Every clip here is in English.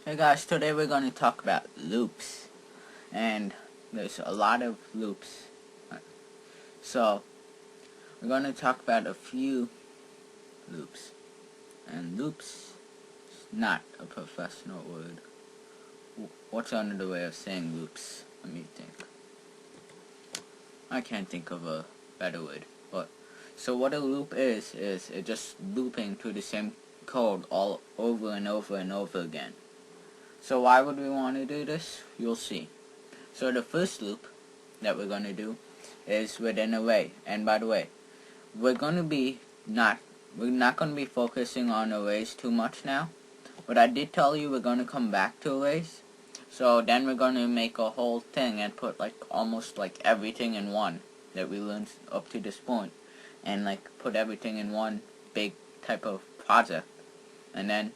Hey guys, today we're going to talk about loops, and there's a lot of loops. So, we're going to talk about a few loops, and loops is not a professional word. What's another way of saying loops? Let me think. I can't think of a better word. But so what a loop is it just looping through the same code all over and over and over again. So why would we want to do this? You'll see. So the first loop that we're going to do is with an array. And by the way, we're not going to be focusing on arrays too much now. But I did tell you we're going to come back to arrays. So then we're going to make a whole thing and put almost everything in one that we learned up to this point, and put everything in one big type of project, and then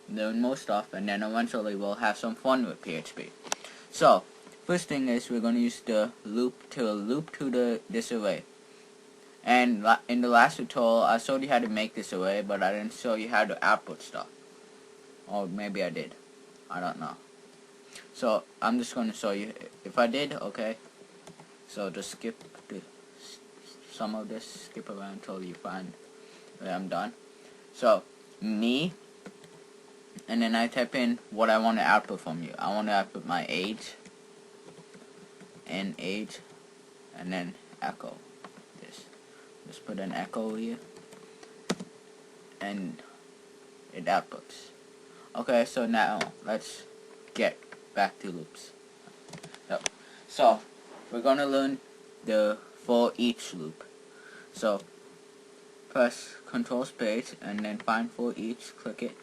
learn more stuff, and then eventually we'll have some fun with PHP. So first thing is we're going to use the loop to this array. And in the last tutorial I showed you how to make this array, but I didn't show you how to output stuff. Or maybe I did. I don't know. So I'm just going to show you. If I did, okay. So just skip some of this, skip around until you find where I'm done. So me, and then I type in what I want to output from you. I want to output my age, and then echo this. Just put an echo here, and it outputs. Okay, so now let's get back to loops. So we're gonna learn the for each loop. So press Control Space and then find for each, click it.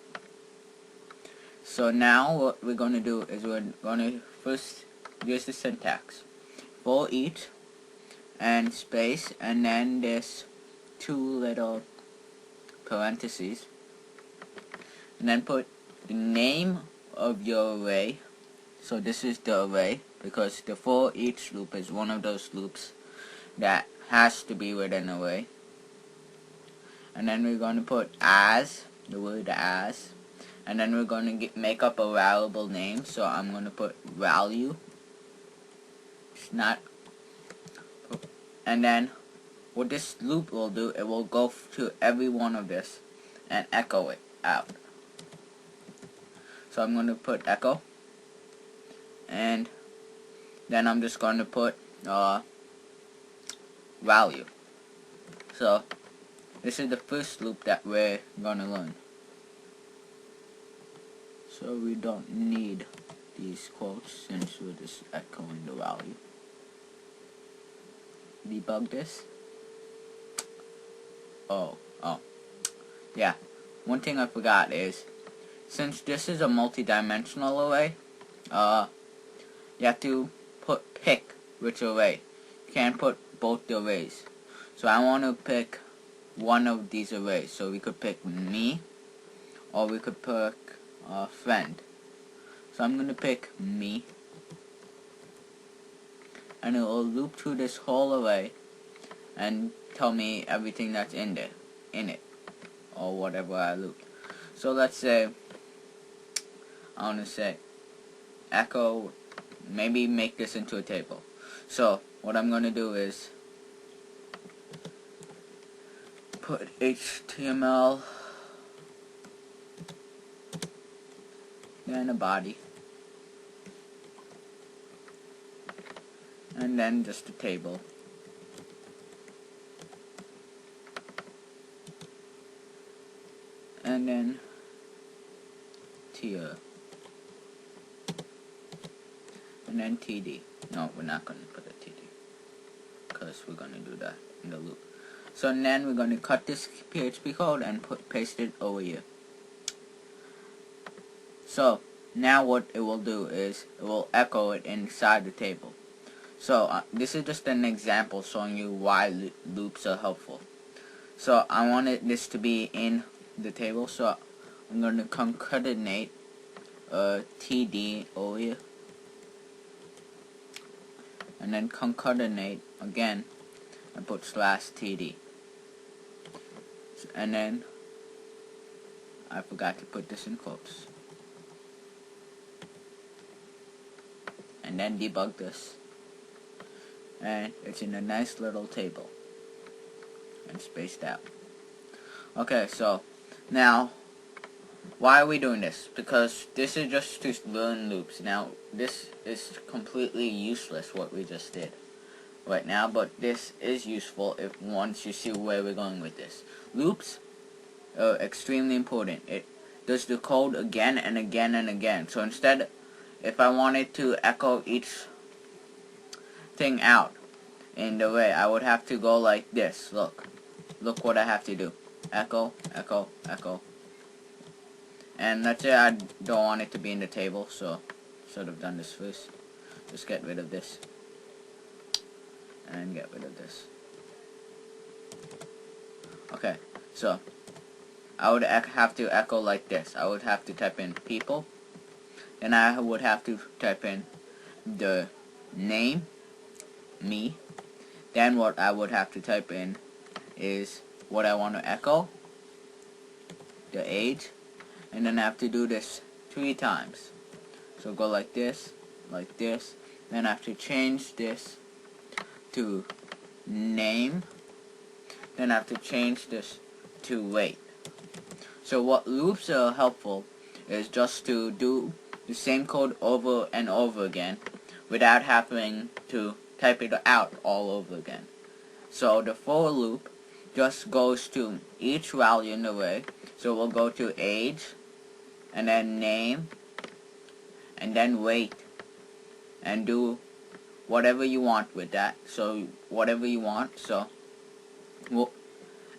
So now what we're gonna do is we're gonna first use the syntax. For each and space, and then there's two little parentheses, and then put the name of your array. So this is the array, because the for each loop is one of those loops that has to be with an array. And then we're going to put as, the word as, and then we're going to make up a variable name. So I'm going to put value. It's not. And then what this loop will do, it will go to every one of this and echo it out. So I'm going to put echo, and then I'm just going to put value. So this is the first loop that we're going to learn. So we don't need these quotes since we're just echoing the value. Debug this. Oh, yeah. One thing I forgot is, since this is a multi-dimensional array, you have to pick which array. You can't put both the arrays. So I want to pick one of these arrays. So we could pick me, or we could pick friend. So I'm going to pick me, and it will loop through this whole array and tell me everything that's in it, or whatever I looped. So let's say I want to say echo, maybe make this into a table. So what I'm going to do is put HTML, then a body, and then just a table. And then tier, and then td. No, we're not going to put a td, because we're going to do that in the loop. So then we're going to cut this PHP code and paste it over here. So now what it will do is it will echo it inside the table. So this is just an example showing you why loops are helpful. So I wanted this to be in the table, so I'm going to concatenate td over here, and then concatenate again and put /td, and then I forgot to put this in quotes. and then debug this, and it's in a nice little table and spaced out. Okay, so now why are we doing this? Because this is just to learn loops. Now this is completely useless what we just did right now, but this is useful if once you see where we're going with this. Loops are extremely important. It does the code again and again and again. So instead, if I wanted to echo each thing out in the way, I would have to go like this. Look what I have to do. Echo, echo, echo. And let's say I don't want it to be in the table, so should have done this first. Just get rid of this. And get rid of this. Okay, so I would have to echo like this. I would have to type in people. Then I would have to type in the name, me. Then what I would have to type in is what I want to echo, the age, and then I have to do this 3 times. So go like this, then I have to change this to name, then I have to change this to weight. So what loops are helpful is just to do the same code over and over again without having to type it out all over again. So the for loop just goes to each value in the array. So we'll go to age, and then name, and then weight, and do whatever you want with that. So whatever you want. So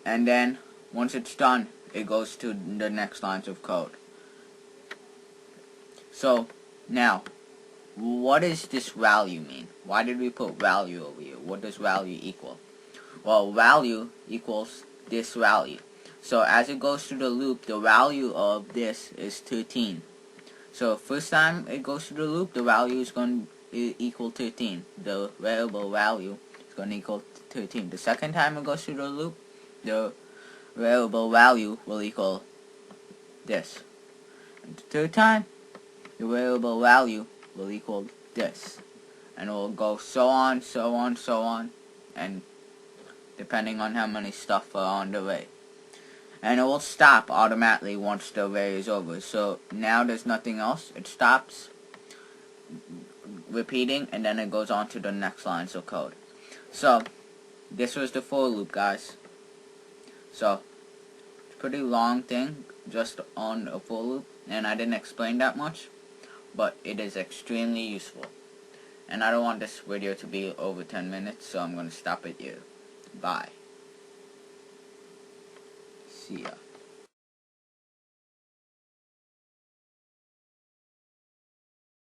and then once it's done, it goes to the next lines of code. So now, what does this value mean? Why did we put value over here? What does value equal? Well, value equals this value. So as it goes through the loop, the value of this is 13. So first time it goes through the loop, the value is going to equal 13. The variable value is going to equal 13. The second time it goes through the loop, the variable value will equal this. And the third time, the variable value will equal this. And it will go so on, so on, so on, and depending on how many stuff are on the array. And it will stop automatically once the array is over. So now there's nothing else. It stops repeating, and then it goes on to the next lines of code. So this was the for loop, guys. So it's a pretty long thing just on a for loop, and I didn't explain that much, but it is extremely useful. And I don't want this video to be over 10 minutes, so I'm going to stop it here. Bye. See ya.